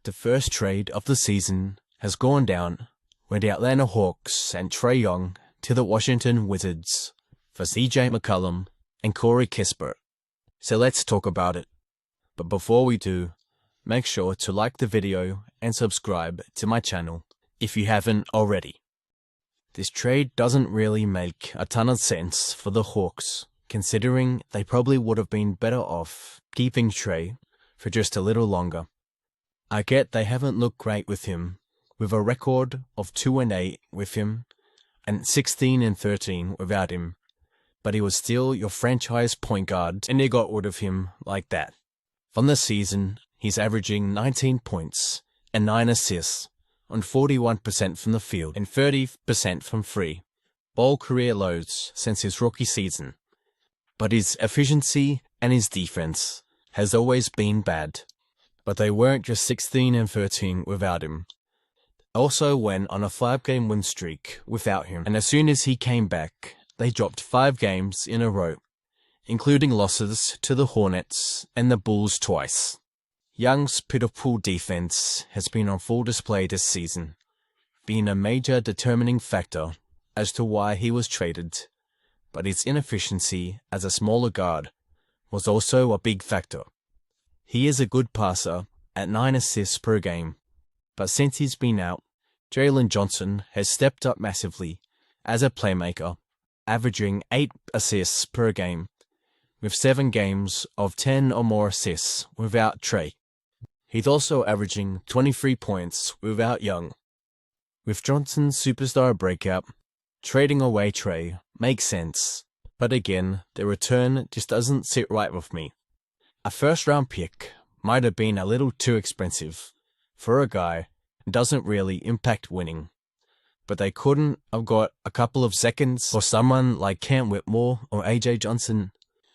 The first trade of the season has gone down when the Atlanta Hawks sent Trae Young to the Washington Wizards for CJ McCollum and Kispert. So let's talk about it. But before we do, make sure to like the video and subscribe to my channel if you haven't already. This trade doesn't really make a ton of sense for the Hawks, considering they probably would have been better off keeping Trae for just a little longer. I get they haven't looked great with him, with a record of 2-8 with him and 16-13 without him, but he was still your franchise point guard and they got rid of him like that. From the season, he's averaging 19 points and 9 assists on 41% from the field and 30% from free, all career lows since his rookie season. But his efficiency and his defense has always been bad. But they weren't just 16-13 without him. Also went on a 5-game win streak without him, and as soon as he came back, they dropped 5 games in a row, including losses to the Hornets and the Bulls twice. Young's pitiful defense has been on full display this season, being a major determining factor as to why he was traded, but his inefficiency as a smaller guard was also a big factor. He is a good passer at 9 assists per game, but since he's been out, Jalen Johnson has stepped up massively as a playmaker, averaging 8 assists per game, with 7 games of 10 or more assists without Trae. He's also averaging 23 points without Young. With Johnson's superstar breakout, trading away Trae makes sense, but again, the return just doesn't sit right with me. A first-round pick might have been a little too expensive for a guy who doesn't really impact winning, but they couldn't have got a couple of seconds for someone like Cam Whitmore or AJ Johnson,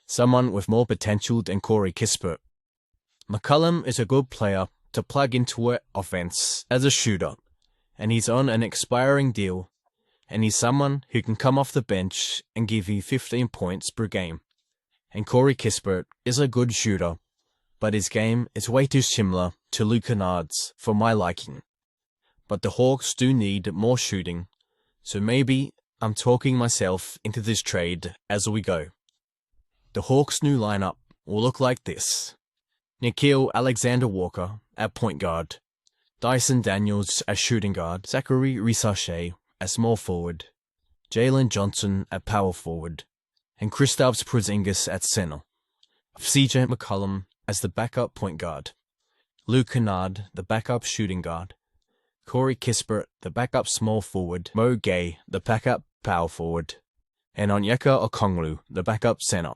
someone with more potential than Kispert. McCollum is a good player to plug into an offense as a shooter, and he's on an expiring deal, and he's someone who can come off the bench and give you 15 points per game. And Kispert is a good shooter, but his game is way too similar to Luke Kennard's for my liking. But the Hawks do need more shooting, so maybe I'm talking myself into this trade as we go. The Hawks' new lineup will look like this: Nickeil Alexander-Walker at point guard, Dyson Daniels as shooting guard, Zachary Risachet as small forward, Jalen Johnson at power forward, and Kristaps Porzingis at center, CJ McCollum as the backup point guard, Luke Kennard the backup shooting guard, Kispert the backup small forward, Mo Gay the backup power forward, and Onyeka Okongwu the backup center,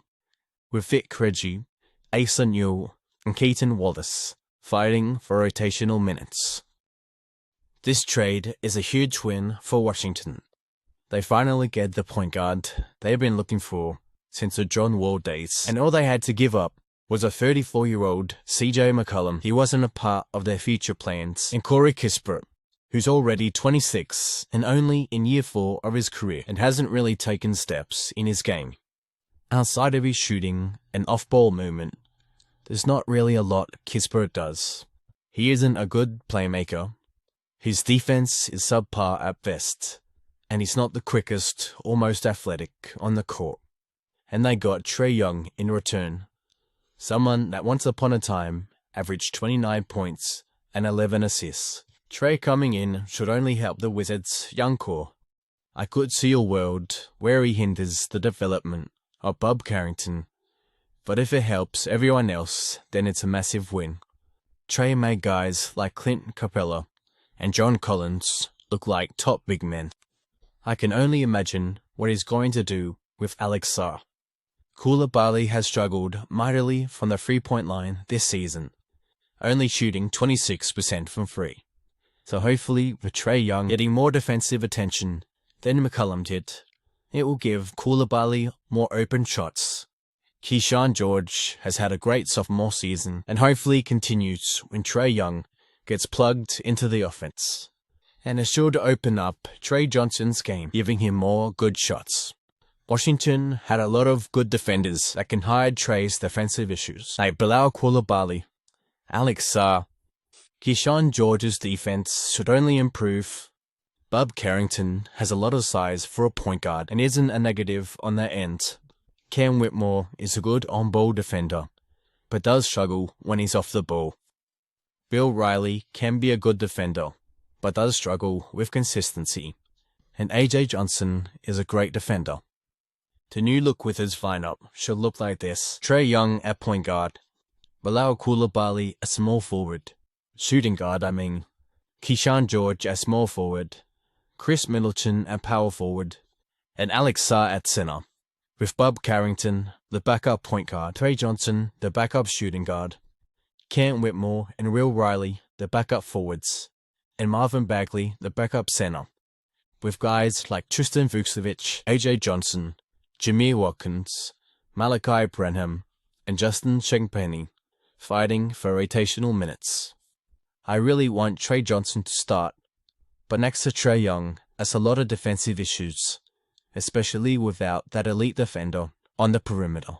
with Vic Krejci, Asa Newell, and Keaton Wallace fighting for rotational minutes. This trade is a huge win for Washington. They finally get the point guard they've been looking for since the John Wall days, and all they had to give up was a 34-year-old CJ McCollum. He wasn't a part of their future plans, and Kispert, who's already 26 and only in year 4 of his career and hasn't really taken steps in his game. Outside of his shooting and off-ball movement, there's not really a lot Kispert does. He isn't a good playmaker. His defense is subpar at best, and he's not the quickest or most athletic on the court. And they got Trae Young in return, someone that once upon a time averaged 29 points and 11 assists. Trae coming in should only help the Wizards' young core. I could see a world where he hinders the development of Bob Carrington, but if it helps everyone else, then it's a massive win. Trae made guys like Clint Capella and John Collins look like top big men. I can only imagine what he's going to do with Alex Sarr. Coulibaly has struggled mightily from the 3-point line this season, only shooting 26% from free. So hopefully with Trae Young getting more defensive attention than McCollum did, it will give Coulibaly more open shots. Keyshawn George has had a great sophomore season and hopefully continues when Trae Young gets plugged into the offense. And it should open up Trae Johnson's game, giving him more good shots. Washington had a lot of good defenders that can hide Trae's defensive issues, like Bilal Coulibaly, Alex Sarr, Keyshawn George's defense should only improve. Bub Carrington has a lot of size for a point guard and isn't a negative on that end. Cam Whitmore is a good on-ball defender, but does struggle when he's off the ball. Bill Riley can be a good defender, but does struggle with consistency. And AJ Johnson is a great defender. The new look Wizards lineup should look like this: Trae Young at point guard, Bilal Coulibaly at small forward, shooting guard Keyshawn George at small forward, Chris Middleton at power forward, and Alex Sarr at center, with Bub Carrington, the backup point guard, Trae Johnson, the backup shooting guard, Cam Whitmore and Will Riley, the backup forwards, and Marvin Bagley, the backup center, with guys like Tristan Vukcevic, AJ Johnson, Jameer Watkins, Malachi Branham, and Justin Champagnie fighting for rotational minutes. I really want Trae Johnson to start, but next to Trae Young, has a lot of defensive issues, especially without that elite defender on the perimeter.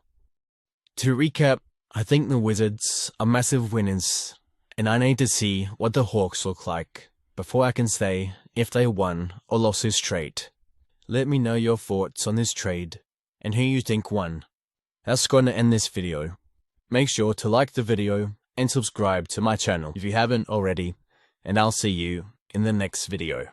To recap, I think the Wizards are massive winners, and I need to see what the Hawks look like before I can say if they won or lost this trade. Let me know your thoughts on this trade and who you think won. That's going to end this video. Make sure to like the video and subscribe to my channel if you haven't already, and I'll see you in the next video.